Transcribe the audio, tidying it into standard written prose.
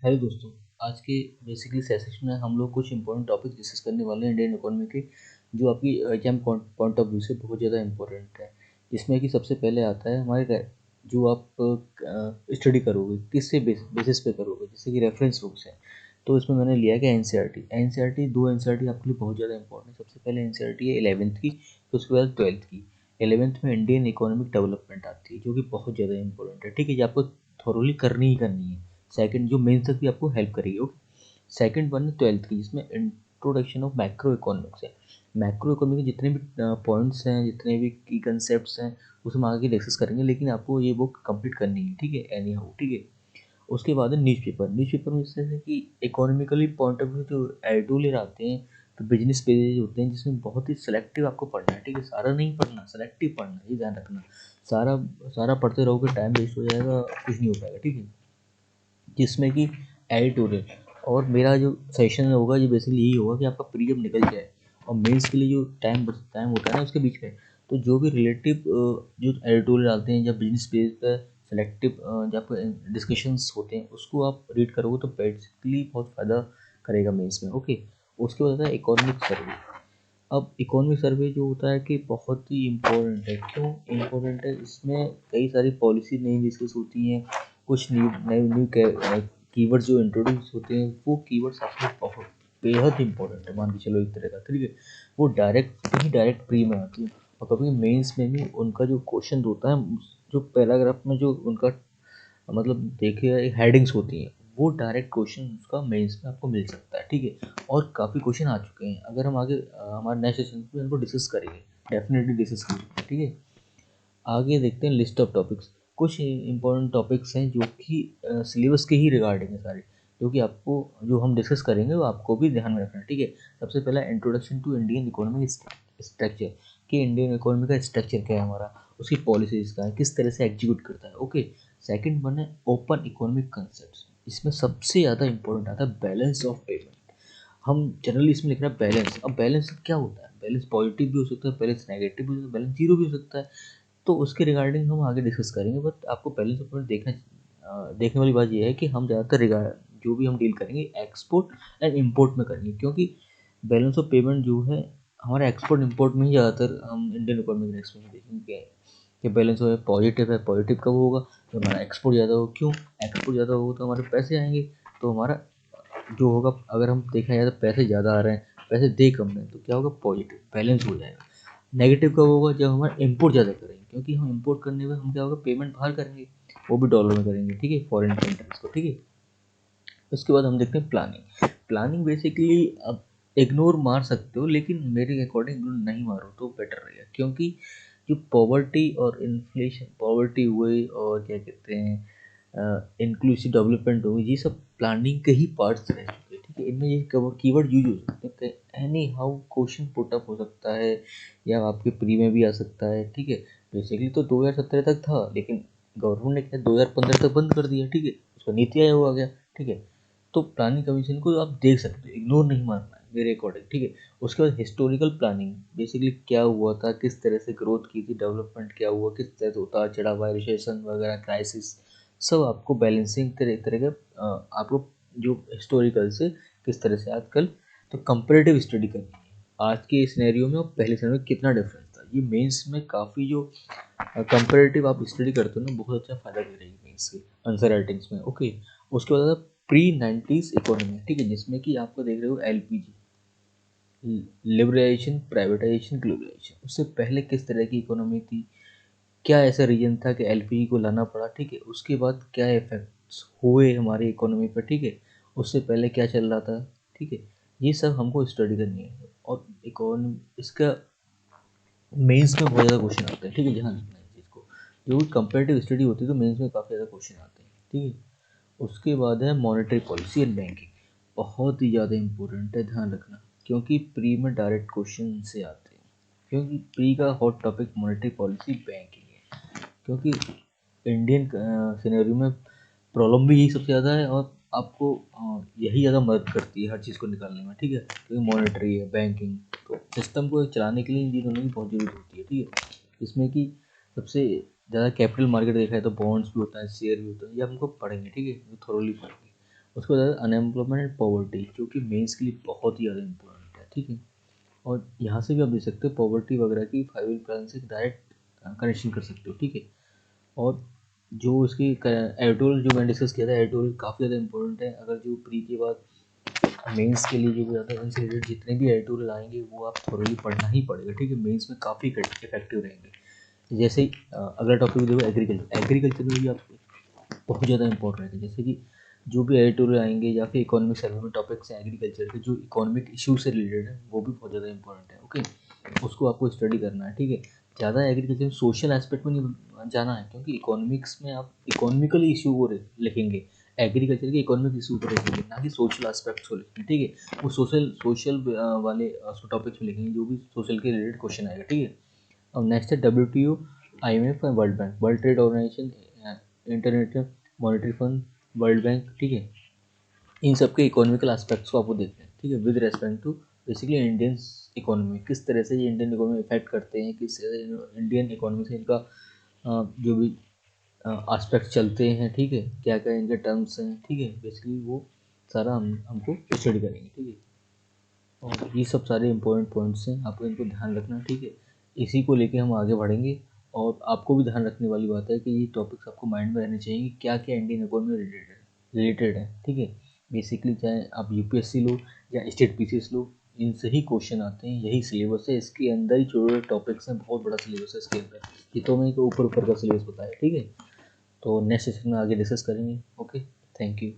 Hello दोस्तों। आज के बेसिकली सेशन में हम लोग कुछ इंपॉर्टेंट टॉपिक डिस्कस करने वाले हैं इंडियन इकोनॉमी के, जो आपकी एग्जाम पॉइंट ऑफ व्यू से बहुत ज़्यादा इंपॉर्टेंट है। जिसमें कि सबसे पहले आता है हमारे जो आप स्टडी करोगे किससे बेसिस पे करोगे, जैसे कि रेफरेंस बुक्स है। तो इसमें मैंने लिया कि एन सी आर टी दो एन आपके लिए बहुत ज़्यादा इंपॉर्टेंट है। सबसे पहले एन है 11th की, फिर उसके बाद 12th की। 11th में इंडियन इकोनॉमिक डेवलपमेंट आती है, जो कि बहुत ज़्यादा इंपॉर्टेंट है। ठीक है, ये आपको थोरोली करनी ही करनी है। सेकंड जो मेंस तक भी आपको हेल्प करेगी। ओके, सेकंड वन है 12th की, जिसमें इंट्रोडक्शन ऑफ मैक्रो इकोनॉमिक्स है। मैक्रो इकोनॉमी के जितने भी पॉइंट्स हैं, जितने भी की कंसेप्ट्स हैं, उसमें हम आगे डिस्कस करेंगे, लेकिन आपको ये बुक कंप्लीट करनी है। ठीक है, एनी हाउ। ठीक है, उसके बाद है न्यूज़पेपर में इस तरह से कि इकोनॉमिकली पॉइंट ऑफ व्यू जो एडिटोरियल आते हैं, तो बिजनेस पेजेज होते हैं, जिसमें बहुत ही सेलेक्टिव आपको पढ़ना है। ठीक है, सारा नहीं पढ़ना, सेलेक्टिव पढ़ना, ये ध्यान रखना। सारा सारा पढ़ते रहोगे टाइम वेस्ट हो जाएगा, कुछ नहीं हो पाएगा। ठीक है, जिसमें कि एडिटोरियल और मेरा जो सेशन होगा ये बेसिकली यही होगा कि आपका पीडीएफ निकल जाए, और मेंस के लिए जो टाइम होता है ना उसके बीच में, तो जो भी रिलेटिव जो एडिटोरियल डालते हैं या बिजनेस पेज पर सेलेक्टिव जब डिस्कशंस होते हैं, उसको आप रीड करोगे तो बेसिकली बहुत फ़ायदा करेगा मेंस में। ओके, उसके बाद आता है इकोनॉमिक सर्वे। अब इकोनॉमिक सर्वे जो होता है कि बहुत ही इम्पोर्टेंट है। क्यों इम्पोर्टेंट है? इसमें कई सारी पॉलिसी नई डिस्कस होती हैं, कुछ न्यू कीवर्ड्स जो इंट्रोड्यूस होते हैं, वो कीवर्ड्स आपके बहुत बेहद इंपॉर्टेंट है, मान के चलो एक तरह का। ठीक है, वो डायरेक्ट प्री में आती है, और कभी मेंस में भी उनका जो क्वेश्चन होता है, जो पैराग्राफ में जो उनका मतलब देखिए हेडिंग्स होती हैं, वो डायरेक्ट क्वेश्चन उसका मेंस में आपको मिल सकता है। ठीक है, और काफ़ी क्वेश्चन आ चुके हैं। अगर हम आगे हमारे नेक्स्ट सेशन में इनको डिस्कस करेंगे, डेफिनेटली डिस्कस करेंगे। ठीक है, आगे देखते हैं लिस्ट ऑफ टॉपिक्स। कुछ इंपॉर्टेंट टॉपिक्स हैं जो कि सिलेबस के ही रिगार्डिंग है सारे, जो कि आपको जो हम डिस्कस करेंगे वो आपको भी ध्यान में रखना है। ठीक है, सबसे पहला introduction to Indian economic structure, कि इंडियन इकोनॉमी का स्ट्रक्चर क्या है हमारा, उसकी पॉलिसीज का है, किस तरह से एग्जीक्यूट करता है। ओके, सेकंड वन है ओपन इकोनॉमिक कंसेप्ट। इसमें सबसे ज़्यादा इंपॉर्टेंट आता है बैलेंस ऑफ पेमेंट। हम जनरली इसमें लिख रहे हैं बैलेंस। अब बैलेंस क्या होता है? बैलेंस पॉजिटिव भी हो सकता है, बैलेंस नेगेटिव भी हो सकता है, बैलेंस जीरो भी हो सकता है। तो उसके रिगार्डिंग हम आगे डिस्कस करेंगे। बट आपको बैलेंस ऑफ पेमेंट देखने वाली बात यह है कि हम ज़्यादातर रिगार्ड जो भी हम डील करेंगे एक्सपोर्ट एंड इम्पोर्ट में करेंगे, क्योंकि बैलेंस ऑफ पेमेंट जो है हमारा एक्सपोर्ट इम्पोर्ट में ही ज़्यादातर हम इंडियन इकोनॉमी के नेक्स्ट में देखेंगे कि बैलेंस है पॉजिटिव है। पॉजिटिव कब होगा? जब हमारा एक्सपोर्ट ज़्यादा हो। क्यों? एक्सपोर्ट ज़्यादा होगा तो हमारे पैसे आएंगे, तो हमारा जो होगा, अगर हम देखा जाए तो पैसे ज़्यादा आ रहे हैं, पैसे दे कम रहे हैं, तो क्या होगा? पॉजिटिव बैलेंस हो जाएगा। नेगेटिव कब होगा? जब हमारा इम्पोर्ट ज़्यादा करेंगे, क्योंकि हम इम्पोर्ट करने में हम क्या होगा, पेमेंट बाहर करेंगे, वो भी डॉलर में करेंगे। ठीक है, फॉरेन कंट्रीज को। ठीक है, उसके बाद हम देखते हैं प्लानिंग। प्लानिंग बेसिकली अब इग्नोर मार सकते हो, लेकिन मेरे अकॉर्डिंग इग्नोर नहीं मारो तो बेटर रहेगा, क्योंकि जो पॉवर्टी और इन्फ्लेशन, पॉवर्टी हुई और क्या कहते हैं इंक्लूसिव डेवलपमेंट हो, ये सब प्लानिंग के ही पार्ट्स रह चुके हैं। ठीक है, इनमें ये कीवर्ड यूज हो सकते हैं, any how question put up हो सकता है, या आपके प्री में भी आ सकता है। ठीक है, बेसिकली तो 2017 तक था, लेकिन गवर्नमेंट ने क्या 2015 तक बंद कर दिया। ठीक है, उसका नीति आयोग आ गया। ठीक है, तो प्लानिंग कमीशन को आप देख सकते हो, इग्नोर नहीं मारना है मेरे अकॉर्डिंग। ठीक है, उसके बाद हिस्टोरिकल प्लानिंग, बेसिकली क्या हुआ था, किस तरह से ग्रोथ की थी, डेवलपमेंट क्या हुआ, किस तरह से उतार चढ़ाव हुआ, रिसेशन वगैरह, क्राइसिस, सब आपको बैलेंसिंग तरह का आपको जो हिस्टोरिकल से किस तरह से आजकल, तो कंपेरेटिव स्टडी करनी है आज के सिनेरियो में और पहले सिनेरियो में कितना डिफरेंस था। ये मेंस में काफ़ी जो कंपेरेटिव आप स्टडी करते हो ना, बहुत अच्छा फायदा करेगी मेंस के आंसर राइटिंग्स में। ओके, उसके बाद प्री 90s इकोनॉमी। ठीक है, जिसमें कि आपको देख रहे हो एलपीजी, लिबरलाइजेशन, प्राइवेटाइजेशन, ग्लोबलाइजेशन। उससे पहले किस तरह की इकोनॉमी थी, क्या ऐसा रीजन था कि एलपीजी को लाना पड़ा। ठीक है, उसके बाद क्या इफेक्ट्स हुए हमारी इकोनॉमी पर। ठीक है, उससे पहले क्या चल रहा था। ठीक है, ये सब हमको स्टडी करनी है, और इकोनॉमी इसका मेंस में बहुत ज़्यादा क्वेश्चन आते हैं। ठीक है, ध्यान रखना है इस चीज़ को, जो भी कंपेरेटिव स्टडी होती है तो मेंस में काफ़ी ज़्यादा क्वेश्चन आते हैं। ठीक है, उसके बाद है मॉनेटरी पॉलिसी एंड बैंकिंग, बहुत ही ज़्यादा इंपॉर्टेंट है, ध्यान रखना, क्योंकि प्री में डायरेक्ट क्वेश्चन से आते हैं। क्योंकि प्री का hot topic monetary policy banking है, क्योंकि इंडियन सिनेरियो में प्रॉब्लम भी यही सबसे ज़्यादा है, और आपको यही ज़्यादा मदद करती है हर चीज़ को निकालने में। ठीक है, क्योंकि मॉनेटरी है, बैंकिंग, तो सिस्टम को चलाने के लिए इन चीज़ों की बहुत ज़रूरत होती है। ठीक है, इसमें कि सबसे ज़्यादा कैपिटल मार्केट देखा है तो बॉन्ड्स भी होता है, शेयर भी होता है, ये हमको पढ़ेंगे। ठीक है, थोरोली पढ़ेंगे। उसके बाद अनएम्प्लॉयमेंट एंड पॉवर्टी, जो कि मेंस के लिए बहुत ही ज़्यादा इंपॉर्टेंट है, ठीक है। और यहाँ से भी आप देख सकते हो पॉवर्टी वगैरह की 5 ईयर प्लान से डायरेक्ट कनेक्शन कर सकते हो, ठीक है। और जो इसकी एडिटोरियल जो मैंने डिस्कस किया था, एडिटोरियल काफ़ी ज़्यादा इंपॉर्टेंट है। अगर जो प्री के बाद मेंस के लिए जो ज़्यादा इनसे रिलेटेड जितने भी एडिटोरियल आएंगे वो आप थोड़ी पढ़ना ही पड़ेगा, ठीक है। मेंस में काफ़ी इफेक्टिव रहेंगे। जैसे अगला टॉपिक देखो एग्रीकल्चर, एग्रीकल्चर में भी आप बहुत ज़्यादा इंपॉर्टेंट है। जैसे कि जो भी एडिटोरियल आएंगे या फिर इकोनॉमिक सर्वे में टॉपिक्स हैं एग्रीकल्चर के, जो इकोनॉमिक इशू से रिलेटेड है वो भी बहुत ज़्यादा इंपॉर्टेंट है, ओके। उसको आपको स्टडी करना है, ठीक है। ज़्यादा एग्रीकल्चर में सोशल एस्पेक्ट में नहीं जाना है, क्योंकि इकोनॉमिक्स में आप इकोनॉमिकल इशू को लिखेंगे, एग्रीकल्चर के इकोनॉमिक इशू को लिखेंगे, ना कि सोशल एस्पेक्ट्स को लिखेंगे, ठीक है। वो सोशल वाले टॉपिक्स में लिखेंगे जो भी सोशल के रिलेटेड क्वेश्चन आएगा, ठीक है। अब नेक्स्ट है WTO, IMF और world bank, world trade organisation, international monetary fund, world bank, ठीक है। इन सब के इकोनॉमिकल एस्पेक्ट्स को आपको देखना है, ठीक है, with respect to basically Indian economy, किस तरह से ये इंडियन इकोनॉमी इफेक्ट करते हैं, किस इंडियन इकोनॉमी से इनका जो भी एस्पेक्ट चलते हैं, ठीक है, क्या क्या इनके टर्म्स हैं, ठीक है। बेसिकली वो सारा हमको स्टडी करेंगे, ठीक है। और ये सब सारे इंपॉर्टेंट पॉइंट्स हैं, आपको इनको ध्यान रखना, ठीक है। इसी को लेके हम आगे बढ़ेंगे। और आपको भी ध्यान रखने वाली बात है कि ये टॉपिक्स आपको माइंड में रहने चाहिए कि क्या क्या इंडियन इकोनॉमी रिलेटेड है, ठीक है। बेसिकली चाहे आप यूपीएससी लो या स्टेट पीसीएस लो, इनसे ही क्वेश्चन आते हैं, यही सिलेबस है, इसके अंदर ही छोटे छोटे टॉपिक्स हैं, बहुत बड़ा सिलेबस है इसके अंदर। ये तो मैं ऊपर ऊपर का सिलेबस बताया, ठीक है। तो नेक्स्ट सेशन में आगे डिस्कस करेंगे, ओके। Thank you.